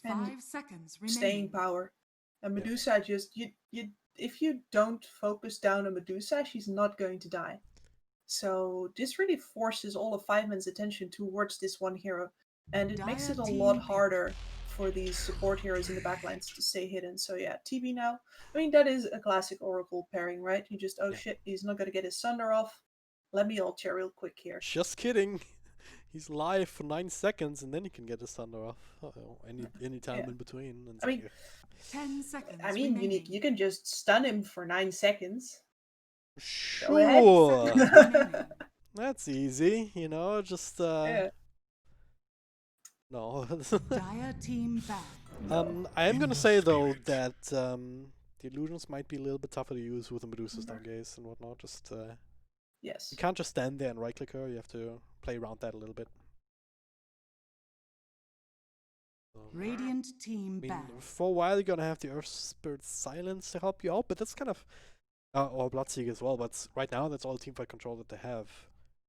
and 5 seconds staying remaining. power. And Yeah. Medusa just you if you don't focus down on Medusa, she's not going to die. So this really forces all of Five Man's attention towards this one hero, and it makes Dire it a lot team pick. harder for these support heroes in the backlines to stay hidden. So yeah, TB now. I mean that is a classic Oracle pairing, right? You just oh Yeah. shit, he's not gonna get his Sunder off. Let me ult you real quick here. Just kidding. He's live for 9 seconds and then he can get his thunder off. Any time Yeah. in between. And I mean 10 I seconds mean Unique, remaining. you can just stun him for 9 seconds. Go ahead. 5 sure. seconds remaining. That's easy, just Yeah. no. Dire team back. No. I am gonna say though that the illusions might be a little bit tougher to use with the Medusa's down gaze and whatnot. Just you Yes. can't just stand there and right click her. You have to play around that a little bit. Radiant team I mean, back. for a while you're gonna have the Earth Spirit Silence to help you out, but that's kind of or Bloodseek as well. But right now that's all teamfight control that they have.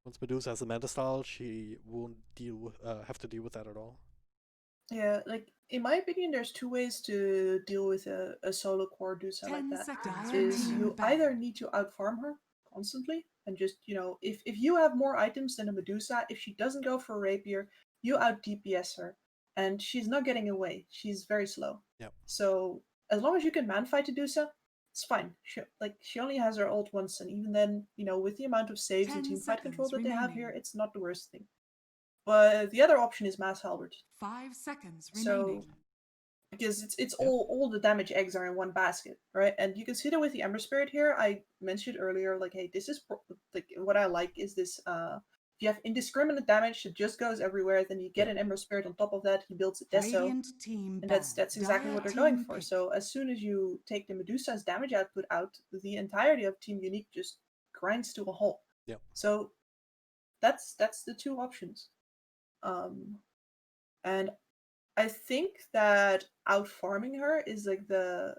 Once Medusa has a Manta style, she won't have to deal with that at all. Yeah, like in my opinion, there's two ways to deal with a solo core Dusa like 10 that. seconds Is remaining. you either need to outfarm her constantly and just, if you have more items than a Medusa, if she doesn't go for a rapier, you out DPS her. And she's not getting away. She's very slow. Yep. So as long as you can man fight a Dusa, it's fine. She only has her ult once, and even then, with the amount of saves and 10 team fight control seconds that they have here, remaining. it's not the worst thing. But the other option is Mass Halberd. 5 seconds So remaining. because it's Yep. all the damage eggs are in one basket, right? And you can see that with the Ember Spirit here. I mentioned earlier, like, hey, this is like what I like is this. If you have indiscriminate damage that just goes everywhere, then you get Yep. an Ember Spirit on top of that. He builds a Deso, Radiant team and back. that's exactly Dire what they're going team for. pick. So as soon as you take the Medusa's damage output out, the entirety of Team Unique just grinds to a halt. Yep. So that's the two options. Um, and I think that out farming her is like the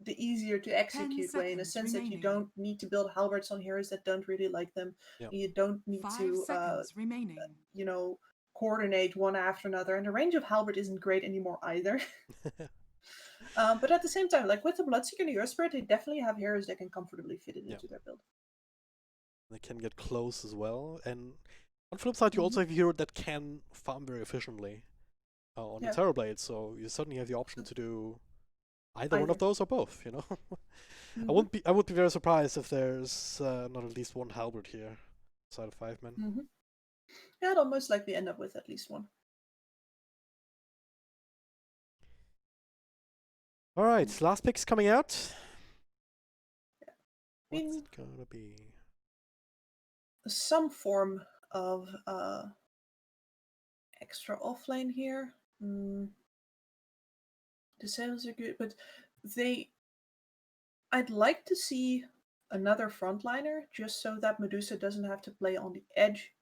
easier to 10 execute way, in a seconds sense that you remaining. don't need to build halberds on heroes that don't really like them. Yep. You don't need 5 to seconds remaining. coordinate one after another, and the range of halberd isn't great anymore either. But at the same time, like with the Bloodseeker and the Earth Spirit, they definitely have heroes that can comfortably fit it Yep. into their build. They can get close as well. And on the flip side, you also have a hero that can farm very efficiently on the Yeah, Terrorblade, so you certainly have the option to do either one of either. those or both, I would be very surprised if there's not at least one halberd here, side of 5 men. Mm-hmm. Yeah, it'll most likely end up with at least one. Alright, last pick's coming out. I What's mean, it gonna be? some form of extra offlane here. The sales are good, but they. I'd like to see another frontliner just so that Medusa doesn't have to play on the edge.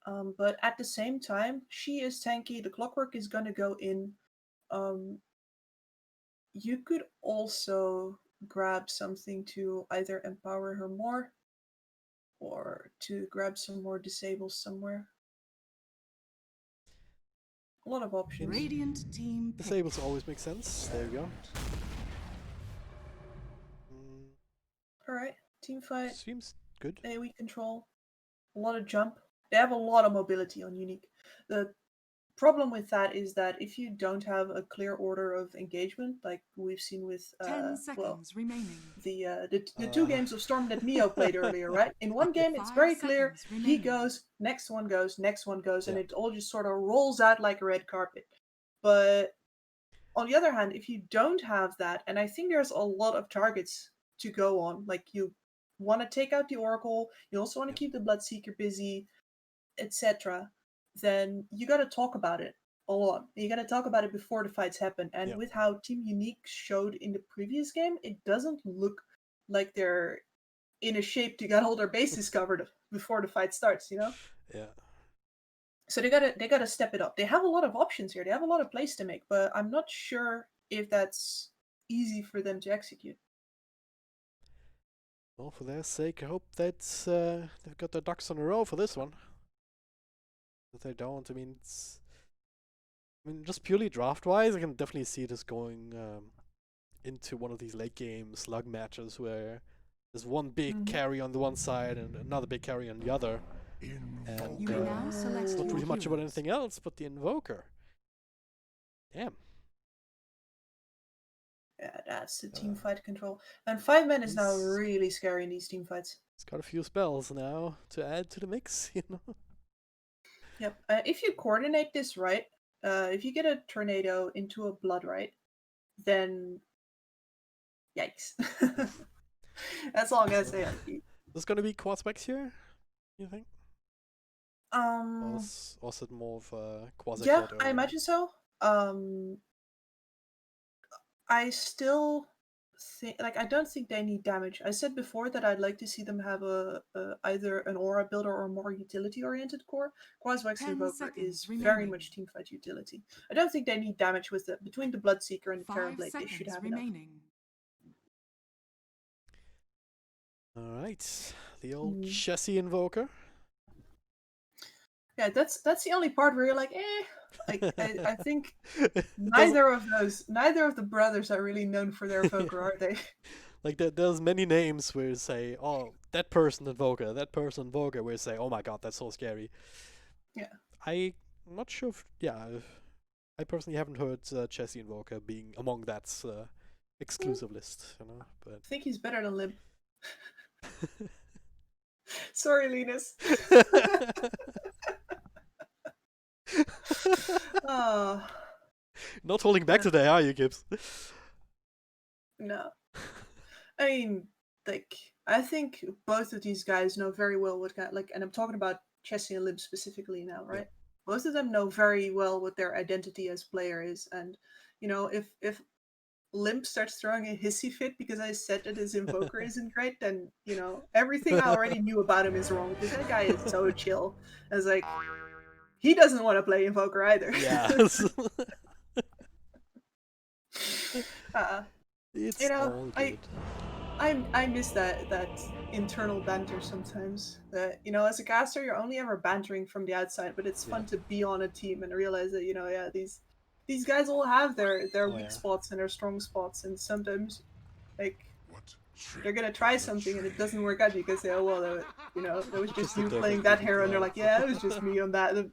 But at the same time, she is tanky. The clockwork is gonna go in. Um, you could also grab something to either empower her more or to grab some more disables somewhere. A lot of options. Radiant team pick. Disables always make sense. There you go. Alright, team fight, Seems good. AoE control, a lot of jump. They have a lot of mobility on Unique. The problem with that is that if you don't have a clear order of engagement, like we've seen with 10 seconds remaining. the two games of Storm that Mio played earlier, right? In one game, it's 5 very clear. seconds He remaining. goes, next one goes, next one goes, and Yeah. it all just sort of rolls out like a red carpet. But on the other hand, if you don't have that, and I think there's a lot of targets to go on, like you want to take out the Oracle, you also want to Yep. keep the Bloodseeker busy, etc., then you got to talk about it a lot. You got to talk about it before the fights happen. And Yep. with how Team Unique showed in the previous game, it doesn't look like they're in a shape to get all their bases covered before the fight starts. Yeah. So they gotta step it up. They have a lot of options here. They have a lot of plays to make, but I'm not sure if that's easy for them to execute. Well, for their sake, I hope that they've got their ducks in a row for this one. If they don't, I mean, I mean, just purely draft-wise, I can definitely see this going into one of these late game slug matches where there's one big carry on the one side and another big carry on the other, and You may now select not your really much about heroes. anything else but the Invoker. Damn. Yeah, that's the team fight control. And 5 men is now He's- really scary in these team fights. He's got a few spells now to add to the mix, you know? Yep. If you coordinate this right, if you get a tornado into a blood right, then yikes. That's all I'm gonna say. There's gonna be quad specs here, you think? Or Um, is it more of a quasi yeah, quad I early? imagine so. I still think, like, I don't think they need damage. I said before that I'd like to see them have a either an aura builder or a more utility-oriented core. Quaswex 10 Invoker is seconds very remaining. much teamfight utility. I don't think they need damage with the between the Bloodseeker and the 5 Terrorblade. They should seconds have enough. remaining. Alright, the old Mm. chassis Invoker. Yeah, that's the only part where you're like, eh. Like I think There's- neither of the brothers are really known for their Evoker, are they? Like there's many names where you say, oh, that person Invoker, that person Invoker, where you say, oh my god, that's so scary. Yeah. I'm not sure if, I personally haven't heard Chassis Invoker being among that exclusive list, you know, but... I think he's better than Limp. Sorry, Linus. Oh, Not holding back today, are you, Gibbs? no. I mean, like, I think both of these guys know very well what kind, like, and I'm talking about Chessie and Limp specifically now, right? Both of them know very well what their identity as player is, and you know, if Limp starts throwing a hissy fit because I said that his Invoker isn't great, then you know everything I already knew about him is wrong because that guy is so chill. I was like, he doesn't want to play Invoker either. Yes. It's You know, all good. I miss that internal banter sometimes. That, you know, as a caster, you're only ever bantering from the outside, but it's fun to be on a team and realize that, you know, yeah, these guys all have their Oh, weak yeah. spots and their strong spots, and sometimes like they're gonna try something and it doesn't work out. You can say, oh well, you know, that was just Just a you different playing that group of hero, and they're players. like, yeah, it was just me on that.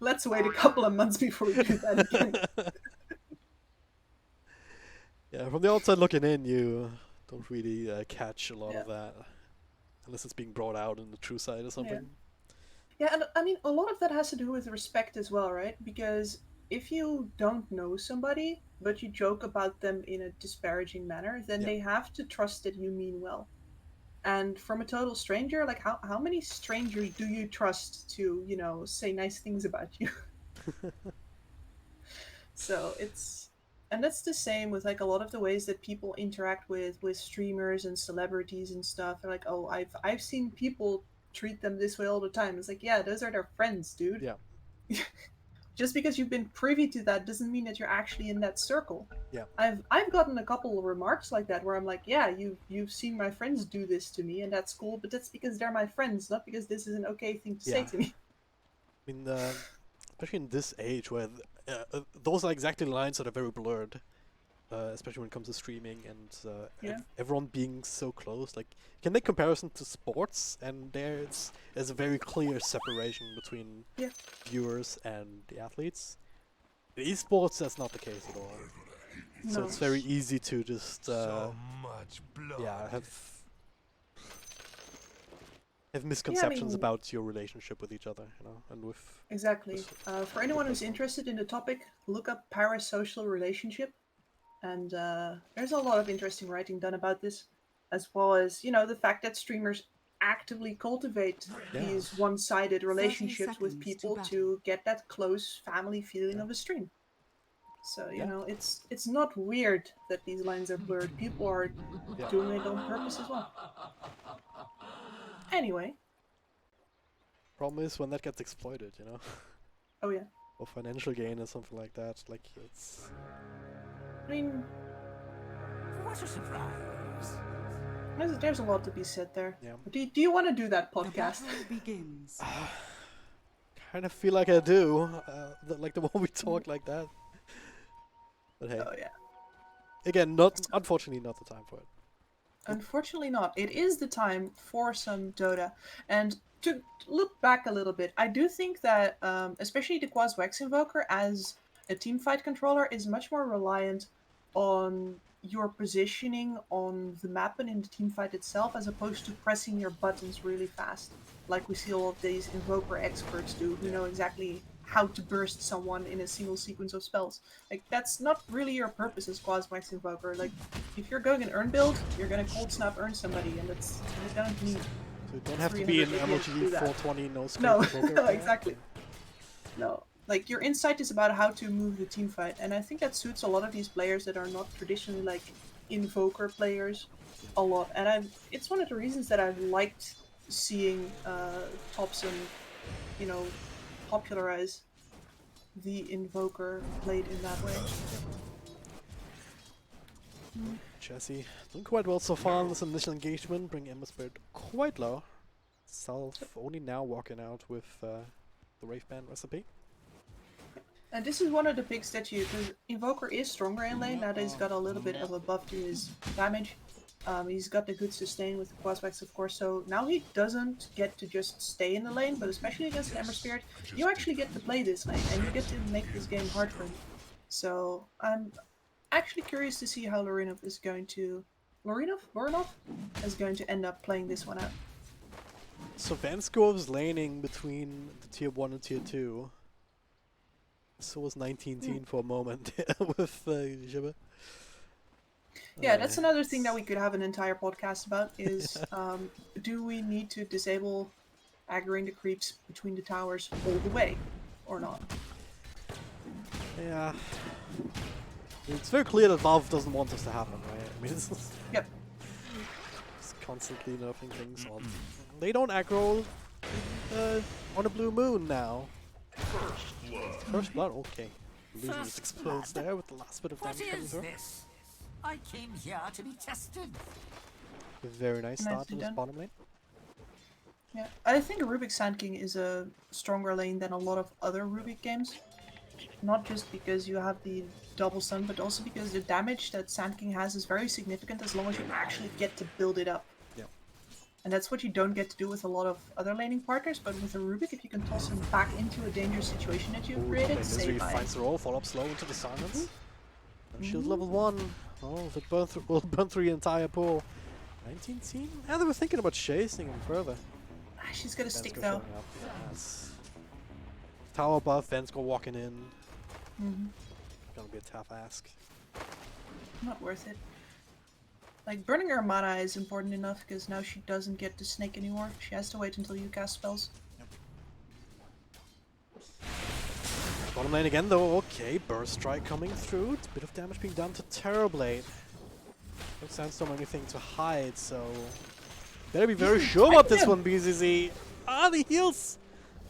Let's wait a couple of months before we do that again. Yeah, from the outside looking in, you don't really catch a lot Yeah. of that. Unless it's being brought out in the true side or something. Yeah, and I mean, a lot of that has to do with respect as well, right? Because if you don't know somebody, but you joke about them in a disparaging manner, then Yeah. they have to trust that you mean well. And from a total stranger, like how many strangers do you trust to, you know, say nice things about you? So and that's the same with like a lot of the ways that people interact with streamers and celebrities and stuff. They're like, oh, I've seen people treat them this way all the time. It's like, yeah, those are their friends, dude. Yeah. Just because you've been privy to that doesn't mean that you're actually in that circle. Yeah. I've gotten a couple of remarks like that where I'm like, yeah, you've seen my friends do this to me, and that's cool, but that's because they're my friends, not because this is an okay thing to say Yeah. to me. I mean, especially in this age where those are exactly the lines that are very blurred. Especially when it comes to streaming and everyone being so close. Like, you can make comparison to sports, and there's a very clear separation between viewers and the athletes. In esports, that's not the case at all. No. So it's very easy to just so much blood. have misconceptions mean- about your relationship with each other, you know, and with Exactly. For anyone who's interested in the topic, look up parasocial relationship. And there's a lot of interesting writing done about this, as well as, you know, the fact that streamers actively cultivate these one-sided relationships with seconds to people battle. to get that close family feeling of a stream. So, you know, it's not weird that these lines are blurred. People are doing it on purpose as well. Anyway. problem is when that gets exploited, you know. Oh yeah. Or financial gain or something like that. Like, it's... I mean, What a surprise. there's a lot to be said there. Yeah. Do you want to do that The podcast? battle begins. kind of feel like I do. Like the more we talk like that. But hey. Oh yeah. Again, not unfortunately not the time for it. Unfortunately not. It is the time for some Dota. And to look back a little bit, I do think that especially the Quas Wax Invoker as a teamfight controller is much more reliant on your positioning on the map and in the teamfight itself as opposed to pressing your buttons really fast. Like we see all of these Invoker experts do who know exactly how to burst someone in a single sequence of spells. Like that's not really your purpose as Quas Wax Invoker. Like if you're going an Urn build, you're gonna cold snap Urn somebody, and you don't need. So you don't have to be an 300 idiots to do MLG that. 420 no scope. No, Invoker no, player. exactly. No, like your insight is about how to move the team fight, and I think that suits a lot of these players that are not traditionally like Invoker players a lot. And it's one of the reasons that I've liked seeing Thompson, you know, popularize the Invoker played in that way. Jesse doing quite well so far in this initial engagement, bringing Ember Spirit quite low. Self only now walking out with the Wraith Band recipe. And this is one of the picks that because Invoker is stronger in lane, now that he's got a little bit of a buff to his damage. He's got the good sustain with the Quaswax, of course, so now he doesn't get to just stay in the lane, but especially against an Ember Spirit, you actually get to play this lane, and you get to make this game hard for him. So I'm actually curious to see how Lorinov is going to end up playing this one out. So Vanskov is laning between the tier 1 and tier 2. So was 19 for a moment with Jibba. Yeah, that's another thing that we could have an entire podcast about is do we need to disable aggroing the creeps between the towers all the way or not? Yeah. It's very clear that Valve doesn't want this to happen, right? I mean, it's Yep. just constantly nerfing things on. They don't aggro on a blue moon now. First blood, okay. Illusion just explodes there with the last bit of What damage coming is through. this? I came here to be tested. Very nice start to Nicely this done. bottom lane. Yeah, I think Rubik Sand King is a stronger lane than a lot of other Rubik games. Not just because you have the double stun, but also because the damage that Sand King has is very significant as long as you actually get to build it up. Yeah. And that's what you don't get to do with a lot of other laning partners, but with a Rubik, if you can toss him back into a dangerous situation that you've created, Misery save by. finds the roll, follow up slow into the silence. Shield level 1. Oh, if it will burn through the entire pool. 19 team? Yeah, they were thinking about chasing him further. She's gonna stick Vensko though. showing up. Yes. Tower above, Vensko walking in. Gonna be a tough ask. Not worth it. Like, burning her mana is important enough because now she doesn't get to snake anymore. She has to wait until you cast spells. Bottom lane again though, okay, Burst Strike coming through. It's a bit of damage being done to Terrorblade. No Sandstorm anything to hide, so better be very sure about this one, BZZ. Ah, the heals!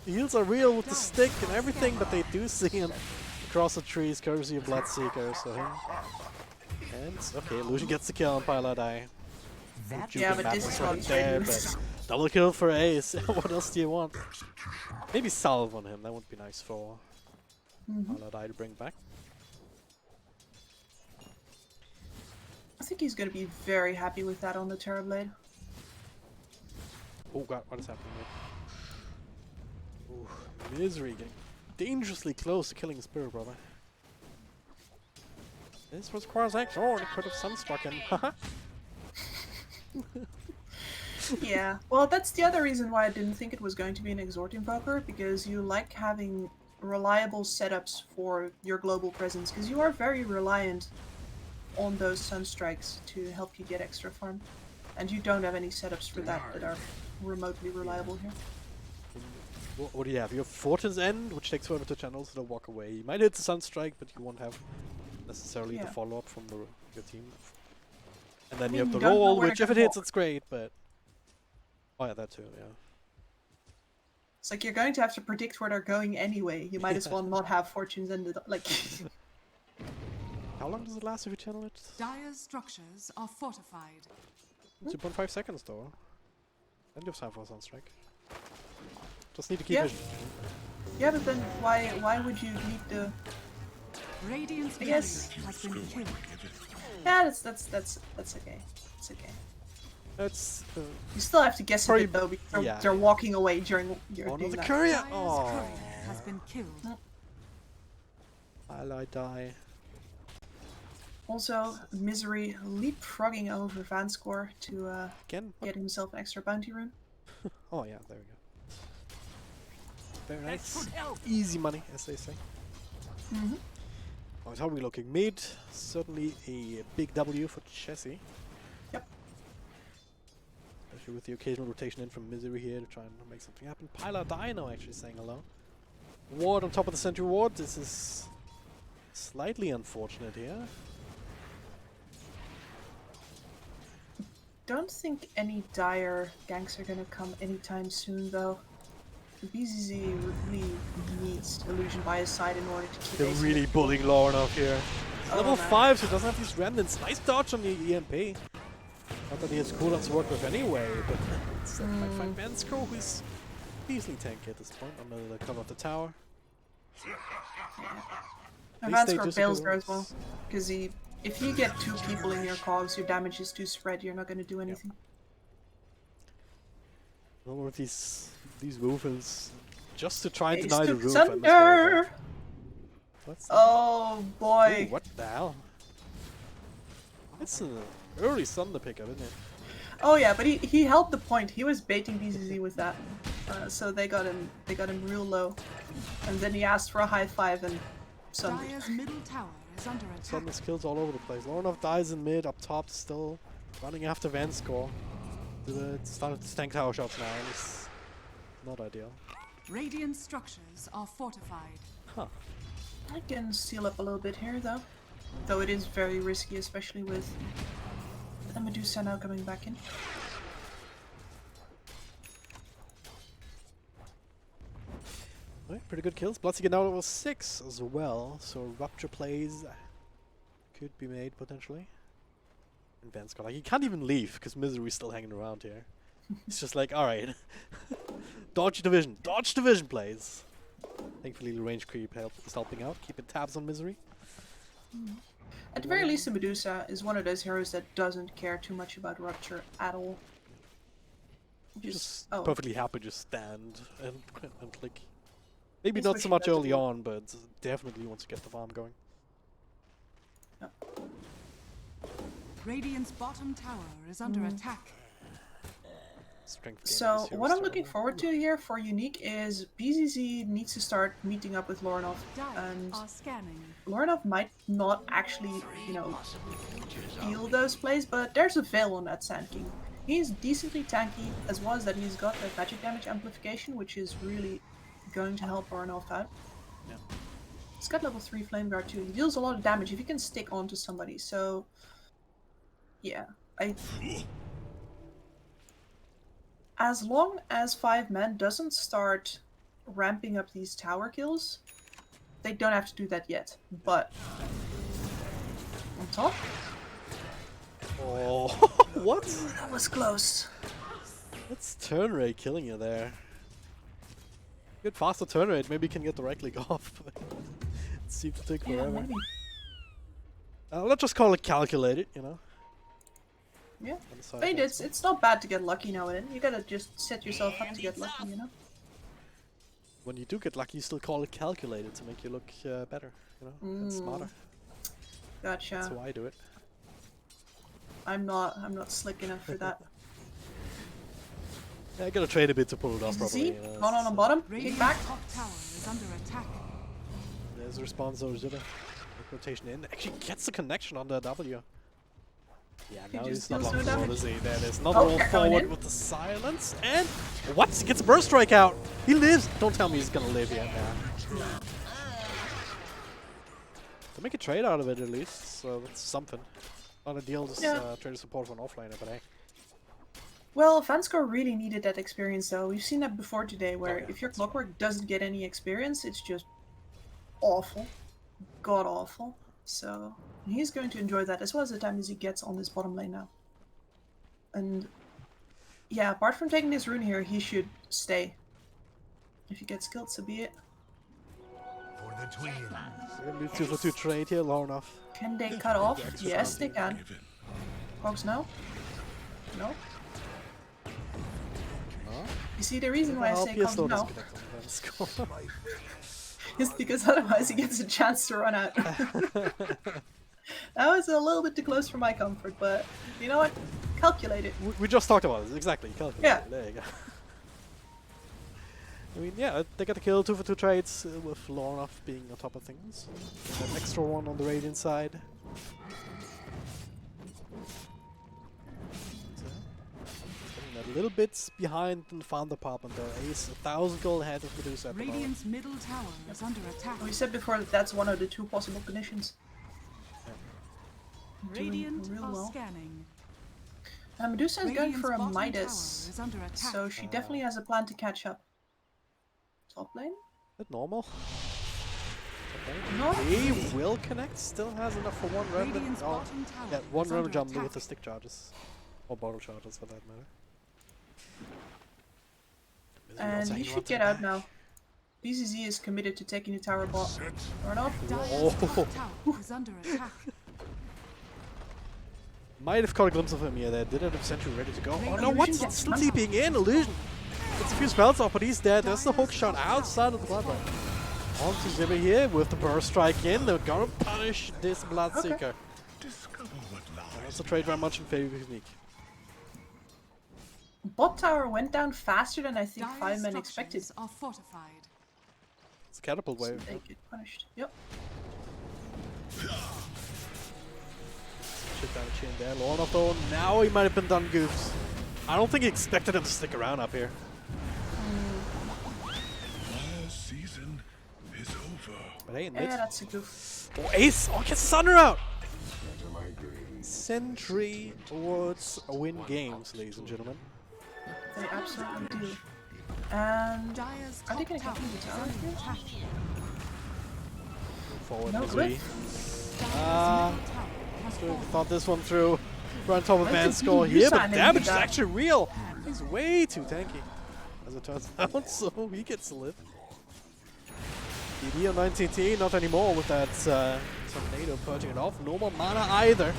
The heals are real with the stick and everything, but they do see him across the trees, courtesy of Bloodseeker, so him. And, okay, Illusion gets the kill on Paladai. Yeah, but this is what he's there, ready but double kill for Ace. What else do you want? Maybe salve on him, that would be nice for Paladai to bring back. I think he's gonna be very happy with that on the Terrorblade. Oh god, what is happening here? Ooh, Misery getting dangerously close to killing Spirit Brother. This was Quaswax. Oh, it could have sunstruck him. Haha. Yeah, well, that's the other reason why I didn't think it was going to be an Exhort Invoker, because you like having reliable setups for your global presence, because you are very reliant on those Sunstrikes to help you get extra farm. And you don't have any setups for that are remotely reliable here. What do you have? You have Fortune's End, which takes forever to channel, so they'll walk away. You might hit the Sunstrike, but you won't have necessarily the follow-up from your team. And then you have the you don't know roll, where which to if it hits, walk. it's great, but... Oh yeah, that too, yeah. It's like you're going to have to predict where they're going anyway. You might as well not have Fortunes ended up like. How long does it last if you channel it? Dire's structures are fortified. 2.5 seconds though. Plenty of time for a Sunstrike. Just need to keep Yeah. it. Yeah, but then why would you need the? Radiant's I guess. barrier has been killed. Yeah, that's okay. It's okay. It's You still have to guess a Probably- bit though, because yeah. they're walking away during you're oh no, doing the that. courier! Dire's Oh, courier has been killed. I die. Also, Misery leapfrogging over Vanscore to Again? get himself an extra bounty rune. Oh yeah, there we go. Very nice. That should help. Easy money, as they say. Mm-hmm. Alright, how are we looking? Mid, certainly a big W for Chessie. Yep. Especially with the occasional rotation in from Misery here to try and make something happen. Pilar Dino actually saying hello. Ward on top of the Sentry Ward. This is slightly unfortunate here. Don't think any dire ganks are gonna come anytime soon though. BZZ really needs Illusion by his side in order to keep They're acing really it. bullying Lauren up here. Oh, Level man. 5, so he doesn't have these remnants. Nice dodge on the EMP. Not that he has cooldowns to work with anyway, but it's might find Vansko, who's easily tanky at this point under the cover of the tower. And They stay Vanscore just fails a there bit as well. Because if you get 2 people in your cogs, your damage is too spread, you're not gonna do anything. All of these movements just to try and Ace deny the to roof. Thunder! What's that? Oh boy! Ooh, what the hell? It's an early Thunder pickup, isn't it? Oh yeah, but he held the point. He was baiting BZZ with that, so they got him real low, and then he asked for a high 5 and sundered. Dire's middle tower is under attack. Thunder skills all over the place. Laurenov dies in mid, up top still running after Vanscore. Started to tank tower shots now, and it's not ideal. Radiant structures are fortified. Huh. I can seal up a little bit here though it is very risky, especially with the Medusa now coming back in. Alright, pretty good kills. Bloodseeker now level 6 as well, so rupture plays could be made potentially. And Vanscore, like, he can't even leave because Misery's still hanging around here. It's just like, alright. Dodge division plays. Thankfully the range creep is helping out, keeping tabs on Misery. At the very least, the Medusa is one of those heroes that doesn't care too much about rupture at all. Just Oh, perfectly happy to stand and click. Maybe He's not so wishing much that to early do. on, but definitely wants to get the farm going. Radiant's bottom tower is under attack. Strength gain so is here what I'm starting. looking forward to here for Unique is BZZ needs to start meeting up with Lorinov, Dire and are scanning. Lorinov might not actually, feel those plays, but there's a veil on that Sand King. He's decently tanky, as well as that he's got that magic damage amplification, which is really going to help Lorinov out. Yeah. He's got level 3 Flame Guard too. He deals a lot of damage if he can stick onto somebody, so yeah. As long as 5-man doesn't start ramping up these tower kills, they don't have to do that yet. But on top, Oh, what? that was close. That's turn rate killing you there. Good faster turn rate, maybe you can get the right click off. But it seems to take Yeah, forever. maybe. Let's just call it calculated, you know. Yeah. On the side But of it's not bad to get lucky now and then. You gotta just set yourself up to get lucky, you know? when you do get lucky, you still call it calculated to make you look better, you know, and smarter. Gotcha. That's how I do it. I'm not slick enough for that. Yeah, I gotta trade a bit to pull it off properly. See? You know, Not on the it's, bottom. Kick Radiant's back. top tower is under attack. There's a response over Zilla. Rotation in. Actually gets the connection on the W. Yeah, He now just he's not deals no long damage. to see. There it is. Another Oh, roll they're going forward in. with the silence. And what? He gets a burst strike out. He lives. Don't tell me he's gonna live yet. Nah. To make a trade out of it at least. So that's something. Not ideal, just Yeah. trade support for an offlaner, but hey. Well, Vanscore really needed that experience though. We've seen that before today where yeah, if your that's clockwork doesn't get any experience, it's just awful. God awful. So he's going to enjoy that as well as the time as he gets on this bottom lane now. And yeah, apart from taking this rune here, he should stay. If he gets killed, so be it. between. We're gonna do 2-for-2 trade here, low enough. Can they cut off? extra Yes, they time. can. Hogs, no? No? No? You see, the reason why I say LP Cogs slow doesn't no connect on the score. is because otherwise he gets a chance to run out. That was a little bit too close for my comfort, but you know what? Calculate it. We just talked about it, exactly. Calculate Yeah. it. There you go. I mean, yeah, they got the kill, 2-for-2 trades with Lornoff being on top of things. An extra one on the Radiant side. So, getting a little bit behind in the farm department there. Ace 1,000 gold ahead of Medusa at the moment. Radiant's middle tower is under attack. We said before that that's one of the two possible conditions. Doing Radiant real are well. scanning. Medusa is going Radiant's for a bottom tower Midas, is under attack. so she definitely has a plan to catch up. Top lane? Bit normal. Not He really. will connect, still has enough for one Revenant. Radiant's Oh, bottom tower yeah, one is under Revenant jump attack. with the stick charges. Or bottle charges for that matter. And he should get out now. BZZ is committed to taking the tower bot. Or not? Dire's top Oh. tower is under attack. Might have caught a glimpse of him here there. Didn't have Sentry ready to go. Oh no, Illusion what's gets still stunned. TPing in? Illusion! It's a few spells off, but he's dead. There's the hook shot outside of the bloodline. On to Zibber here with the burst strike in. They're gonna punish this Bloodseeker. Discover what That's lies. a trade very much in favor of Unique. Bot tower went down faster than I think Dire's 5 men expected. structures are fortified. It's a catapult So wave. they get punished. Yep. Shit down the chin there. Lorna though, now he might have been done goofs. I don't think he expected him to stick around up here. Our season is over. But hey, in Yeah, mid. that's a goof. Oh, Ace! Oh, gets the Thunder out! Sentry awards win games, ladies and gentlemen. They absolutely do. And Dire's are they top gonna tower continue is the tower under here? attack. Forward, No Misery. good. Dire's middle tower has fallen. Thought this one through. We're on top of Why man's did score you here, but sign him damage with is that? actually real. He's way too tanky, as it turns out, so he gets to live. DD on 19T, not anymore with that tornado purging it off. No more mana either.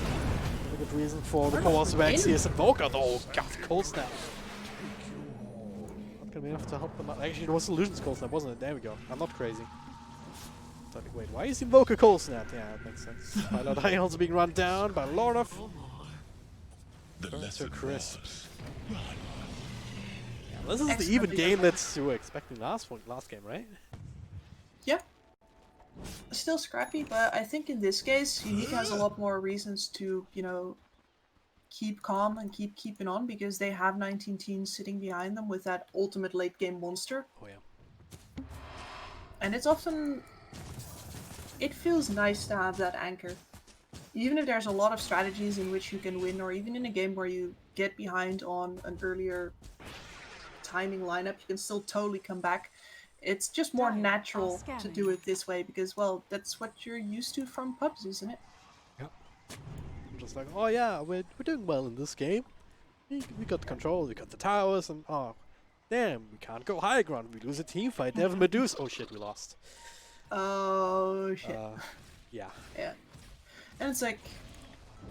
A good reason for the Chaos Wax here is Invoker, though. God, Cold Snap. Not gonna be enough to help them out. Actually, it was Illusion's Cold Snap, wasn't it? There we go. I'm not crazy. Wait, why is Invoker Cold Snap? Yeah, that makes sense. Pilot Eye also being run down by Lornoff. The lesson crisp. was This is the Excellent even design. game that you were expecting last game, right? Yeah. Still scrappy, but I think in this case, Unique has a lot more reasons to, you know, keep calm and keep keeping on because they have 19 teams sitting behind them with that ultimate late game monster. Oh yeah. And it's often. It feels nice to have that anchor. Even if there's a lot of strategies in which you can win, or even in a game where you get behind on an earlier timing lineup, you can still totally come back. It's just more Dire are natural to scanning. do it this way because, well, that's what you're used to from pubs, isn't it? Yep. I'm just like, oh yeah, we're doing well in this game. We got the control, we got the towers, and oh, damn, we can't go high ground. We lose a team fight. They have a Medusa. Oh shit, we lost. Oh shit. Yeah. Yeah. And it's like,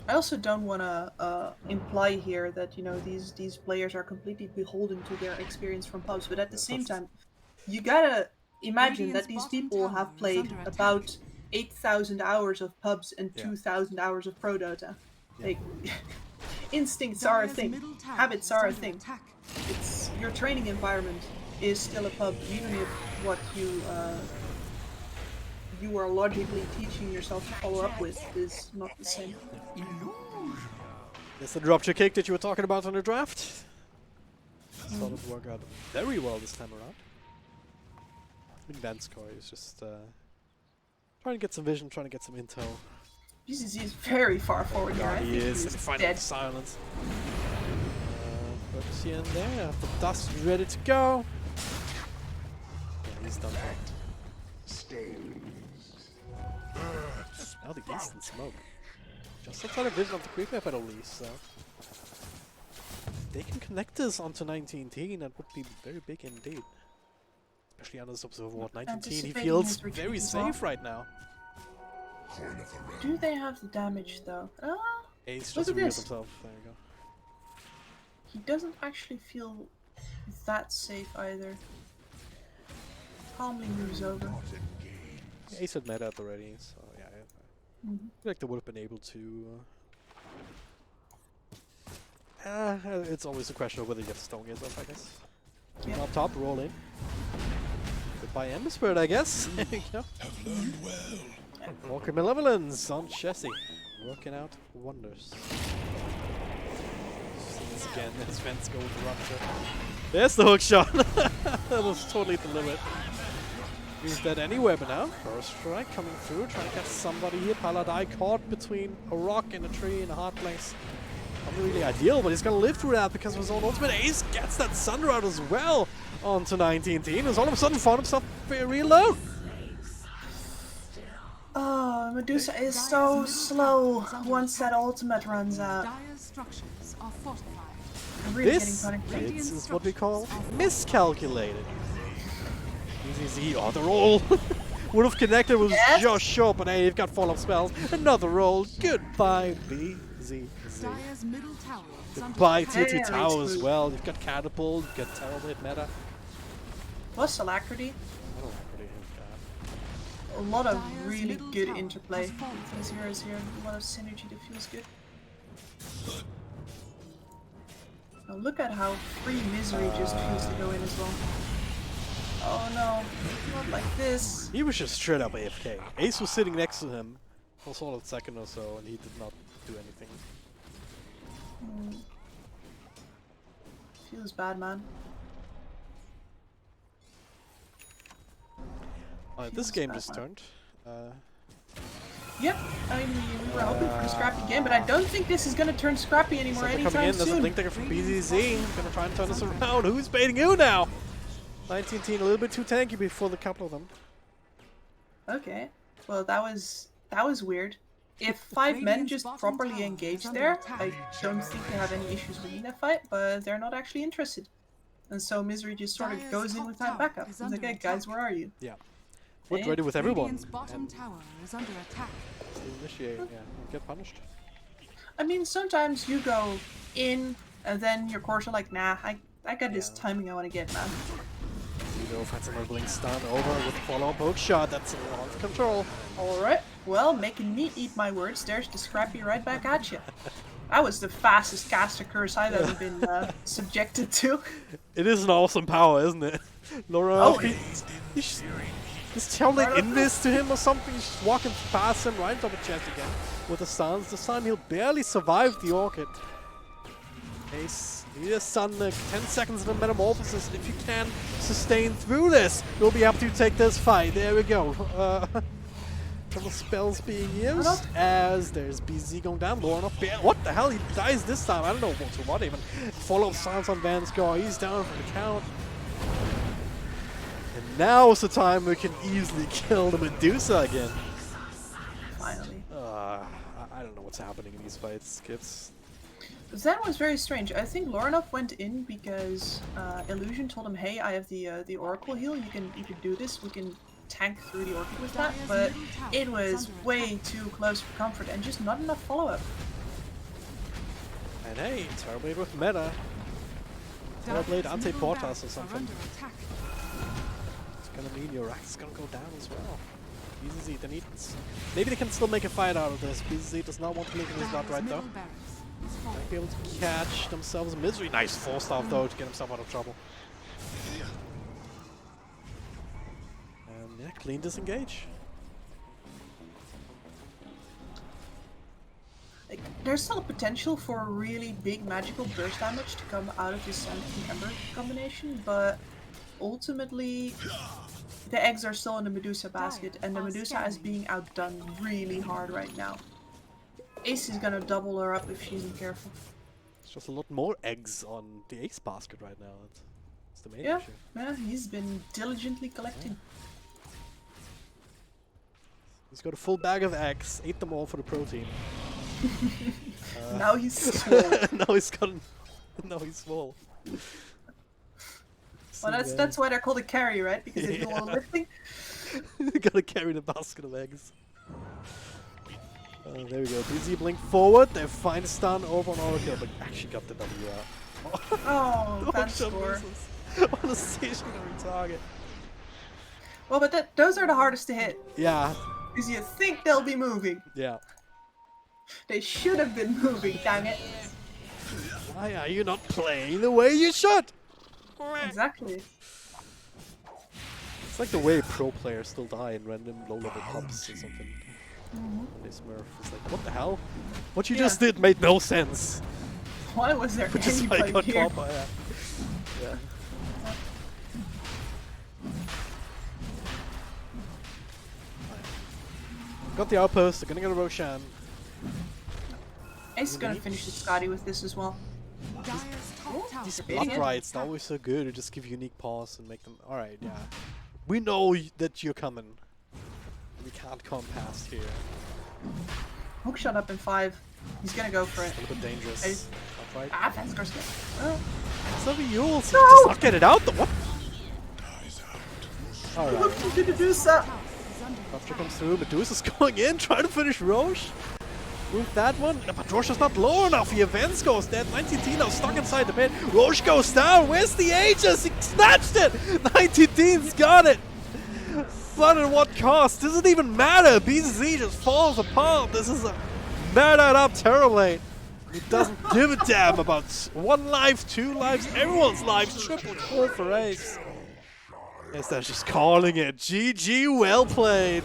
I also don't want to imply here that, you know, these players are completely beholden to their experience from pubs, but at the same time, you gotta imagine that Radiant's these bottom people tower have is played under attack. about 8,000 hours of pubs and Yeah. 2,000 hours of Pro Dota. Yeah. Like, instincts are a Dire's thing, middle tower habits is are a under thing. attack. It's your training environment is still a pub, even if what you are logically teaching yourself to follow up with is not the same. That's the dropkick kick that you were talking about on the draft. Thought it worked out very well this time around. I think Vanskoy is just trying to get some vision, trying to get some intel. BCC is very far forward here. I He think is, he's and finally dead. silence. Focus here and there. After dust is ready to go. Yeah, he's done. Now the east and smoke. Just outside of vision of the creep map at least, so. If they can connect this onto 19T, that would be very big indeed. Especially under this Observer Ward 19, he Anticipating feels his retreat very as well. safe right now. Do they have the damage though? Ace Look just at reveals this. himself. There you go. He doesn't actually feel that safe either. Calmly moves over. Ace had meta already, so yeah. I feel like they would have been able to. It's always a question of whether you get Stone Gaze up, I guess. Yeah. Up top, rolling. Goodbye Ember Spirit, I guess. There you go. Have learned well. Walker Malevolence on Chessie. Working out wonders. See this again, his fence go with the rupture. There's the hook shot! That was totally the limit. Use that anywhere but now. First strike coming through, trying to catch somebody here. Paladai caught between a rock and a tree in a hard place. Not really ideal, but he's gonna live through that because of his own ultimate. Ace gets that Sunder out as well onto 19 team. Has all of a sudden found himself very alone. Oh, Medusa is so slow once that ultimate runs out. Dire's structures are fortified. I'm really This getting punished. is what we call miscalculated. Easy, oh, the roll would have connected, was just short, but hey, you've got follow-up spells. Another roll. Goodbye, BZZ. Dire's middle tower is under Goodbye, attack. tier 2 tower as smooth. well. You've got Catapult, you've got Terrible Hit Meta. Plus Alacrity. I don't like what he has got. A lot of Dire's really middle good tower interplay has fallen. with these heroes here. A lot of synergy that feels good. Now look at how free Misery just feels to go in as well. Oh no, not like this. He was just straight up AFK. Ace was sitting next to him for a solid second or so, and he did not do anything. Feels bad, man. This game just turned. Yep, I mean, we were hoping for a scrappy game, but I don't think this is gonna turn scrappy anymore Coming anytime in, there's a soon. blink dagger from BZZ. Gonna try and turn this around. Who's baiting who now? 19 team, a little bit too tanky before the couple of them. Okay, well that was weird. If 5 men Radiant's just bottom properly tower engage is under there, attack. I don't think they have any issues winning that fight, but they're not actually interested. And so Misery just sort of Dire's goes in top without tower backup. is He's like, under hey guys, attack. where are you? Yeah. Went Hey, ready with everyone. Radiant's bottom And tower is under attack. initiate, yeah. Get punished. I mean, sometimes you go in, and then your cores are like, nah, I got this Yeah. timing I want to get, man. Zeno finds another blink stun over with the follow-up hook shot. That's on control. Alright, well, making me eat my words, there's the scrappy right back at you. That was the fastest caster curse I've ever been subjected to. It is an awesome power, isn't it? Laura, Oh, he's telling invis to him or something. He's just walking past him right on top of chest again with the stuns. This time he'll barely survive the Orchid. Ace, you need a stun, 10 seconds of a metamorphosis. If you can sustain through this, you'll be able to take this fight. There we go. Couple spells being used as there's BZ going down. Lauren off. What the hell? He dies this time. I don't know to what even. Follow-up silence on Vanguard. He's down for the count. And now's the time we can easily kill the Medusa again. Finally. I don't know what's happening in these fights, Kips. That was very strange. I think Lorinov went in because Illusion told him, hey, I have the Oracle heal. You can do this. We can tank through the Orchid with that. But it was way too close for comfort and just not enough follow-up. And hey, Terrorblade with meta. Terrorblade anti-Portas or something. It's gonna mean your rack is gonna go down as well. BZZ, they need... Maybe they can still make a fight out of this. BZZ does not want to leave in his blood right though. Might be able to catch themselves Misery. Nice 4-star though to get himself out of trouble. And yeah, clean disengage. Like, there's still a potential for a really big magical burst damage to come out of this Sand and Ember combination, but ultimately the eggs are still in the Medusa basket, and the Medusa is being outdone really hard right now. Ace is gonna double her up if she isn't careful. It's just a lot more eggs on the Ace basket right now. That's the main Yeah, issue. yeah, he's been diligently collecting. He's got a full bag of eggs, ate them all for the protein. Now he's swole. now he's got. Now he's full. Well, man. that's why they're called a carry, right? Because they do all the Yeah. lifting. You gotta carry the basket of eggs. There we go. BZ blink forward. They find stun over on Oracle, but actually got the W out. Oh, Dog bad shot score. misses on a stationary target. Well, but those are the hardest to hit. Yeah, Because you think they'll be moving. yeah. They should have been moving, dang it. Why are you not playing the way you should? Exactly. It's like the way pro players still die in random low-level pubs or something. They smurf. It's like, what the hell? What you just did made no sense. Why was there Just like anybody got here? proper, yeah. Yeah. Got the outpost. They're gonna get a Roshan. Ace is gonna finish the Scotty with this as well. Dyer's top tower These is Beating blood it. rights, they're always so good. You just give unique pause and make them. Alright, yeah. We know that you're coming. We can't come past here. Hook shot up in 5. He's gonna go for it. A little bit dangerous. Ace. Outright. Ah, fast course good. Oh. So the Yules No! does not get it out. What? Eyes out. Alright. Look, he did Medusa. is under After comes through, Medusa's going in, trying to finish Roche. With that one, but Roche is not low enough here. Vance goes dead. 19T now stuck inside the pit. Roche goes down. Where's the Aegis? He snatched it. 19T's got it. But at what cost? Doesn't even matter. BZZ just falls apart. This is a murdered up Terrorblade. He doesn't give a damn about 1 life, 2 lives, everyone's lives. Triple kill for Ace. Yes, they're just calling it. GG, well played.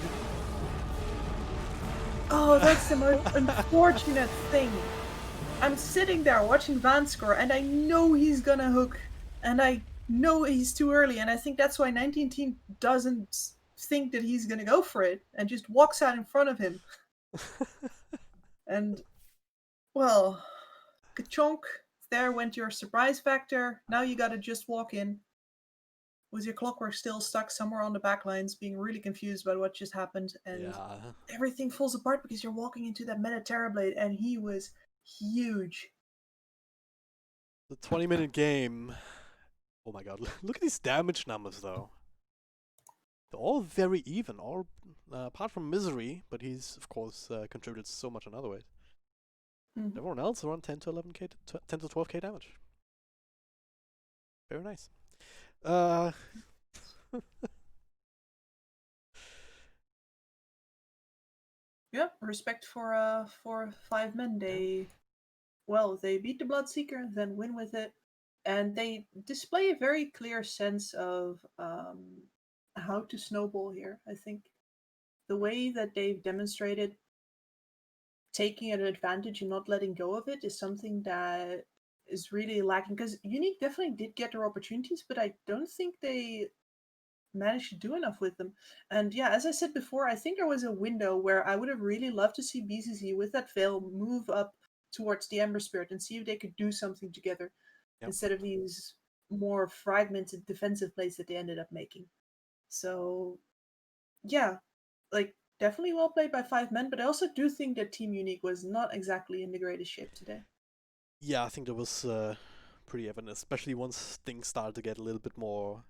Oh, that's the most unfortunate thing. I'm sitting there watching Van score, and I know he's gonna hook, and I know he's too early, and I think that's why 19 Team doesn't think that he's gonna go for it, and just walks out in front of him. And, well, ka-chonk, there went your surprise factor. Now you gotta just walk in with your clockwork still stuck somewhere on the back lines, being really confused by what just happened, and Yeah. everything falls apart because you're walking into that meta Terrorblade, and he was huge. The 20-minute game. Oh my god, look at these damage numbers though. They're all very even, all apart from Misery, but he's of course contributed so much in other ways. Mhm. Everyone else around 10 to 11k, 10 to 12k damage. Very nice. Yeah, respect for 5 men. They beat the Bloodseeker, then win with it, and they display a very clear sense of how to snowball here. I think the way that they've demonstrated taking an advantage and not letting go of it is something that is really lacking, because Unique definitely did get their opportunities, but I don't think they managed to do enough with them. And yeah, as I said before, I think there was a window where I would have really loved to see BCC with that veil move up towards the Ember Spirit and see if they could do something together instead of these more fragmented defensive plays that they ended up making. So yeah, like definitely well played by 5 men, but I also do think that Team Unique was not exactly in the greatest shape today. Yeah, I think that was pretty evident, especially once things started to get a little bit more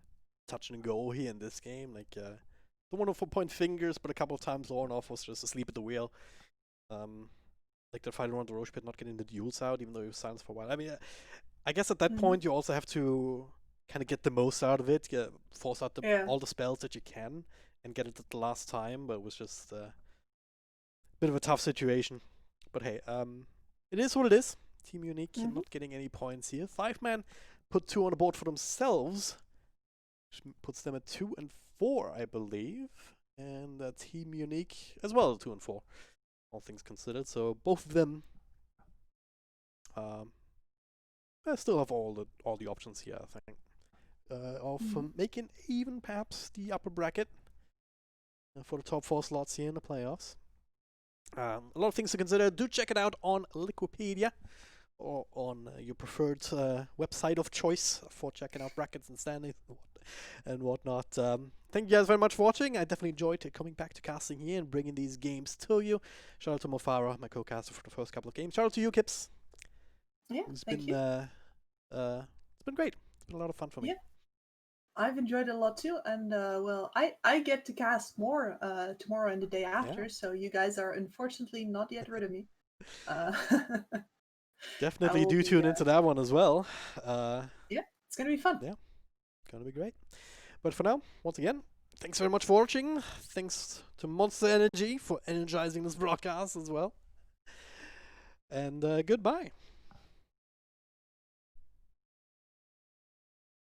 touch and go here in this game. Like, don't want to point fingers, but a couple of times Lornoff was just asleep at the wheel. Like the fight around the Roche pit, not getting the duels out, even though he was silenced for a while. I mean, I guess at that point you also have to kind of get the most out of it, force out all the spells that you can, and get it at the last time. But it was just a bit of a tough situation. But hey, it is what it is. Team Unique not getting any points here. 5 man put 2 on the board for themselves, which puts them at 2 and 4, I believe. And Team Unique as well, 2 and 4, all things considered. So both of them still have all the options here, I think, of making even perhaps the upper bracket for the top 4 slots here in the playoffs. A lot of things to consider. Do check it out on Liquipedia or on your preferred website of choice for checking out brackets and standings and whatnot. Thank you guys very much for watching. I definitely enjoyed coming back to casting here and bringing these games to you. Shout out to Mofara, my co-caster for the first couple of games. Shout out to you, Kips. Yeah, It's been great. It's been a lot of fun for me. Yeah. I've enjoyed it a lot too, and well, I get to cast more tomorrow and the day after, so you guys are unfortunately not yet rid of me. Uh, I Definitely will do be, tune into that one as well. yeah, it's gonna be fun. Yeah. Gonna be great. But for now, once again, thanks very much for watching. Thanks to Monster Energy for energizing this broadcast as well. And goodbye.